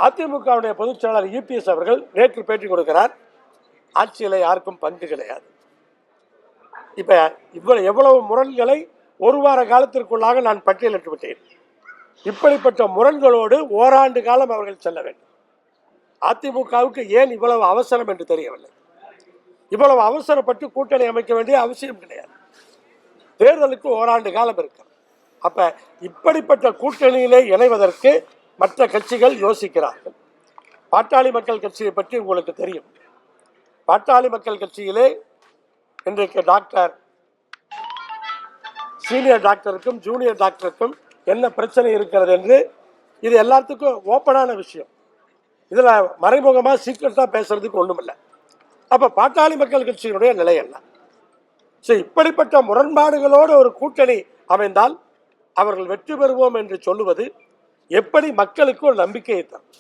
அதிமுகவுடைய பொதுச் செயலாளர் இபிஎஸ் அவர்கள் நேற்று பேட்டி கொடுக்கிறார். ஆட்சியில் யாருக்கும் பங்கு கிடையாது. இப்ப எவ்வளவு முரண்களை ஒரு வார காலத்திற்குள்ளாக நான் பட்டியலிட்டு விட்டேன். இப்படிப்பட்ட முரண்களோடு ஓராண்டு காலம் அவர்கள் செல்ல வேண்டும். அதிமுகவுக்கு ஏன் இவ்வளவு அவசரம் என்று தெரியவில்லை. இவ்வளவு அவசரப்பட்டு கூட்டணி அமைக்க வேண்டிய அவசியம் கிடையாது. தேர்தலுக்கு ஓராண்டு காலம் இருக்கு. அப்ப இப்படிப்பட்ட கூட்டணியிலே இணைவதற்கு மற்ற கட்சிகள் யோசிக்கிறார்கள். பாட்டாளி மக்கள் கட்சியை பற்றி உங்களுக்கு தெரியும். பாட்டாளி மக்கள் கட்சியிலே இன்றைக்கு டாக்டர் சீனியர் டாக்டருக்கும் ஜூனியர் டாக்டருக்கும் என்ன பிரச்சனை இருக்கிறது என்று இது எல்லாத்துக்கும் ஓப்பனான விஷயம். இதுல மறைமுகமா சீக்கிரட்டா பேசுறதுக்கு ஒண்ணுமில்லை. அப்ப பாட்டாளி மக்கள் கட்சியினுடைய நிலை என்ன? இப்படிப்பட்ட முரண்பாடுகளோடு ஒரு கூட்டணி அமைந்தால் அவர்கள் வெற்றி பெறுவோம் என்று சொல்லுவது எப்படி மக்களுக்கு ஒரு நம்பிக்கையை தரும்?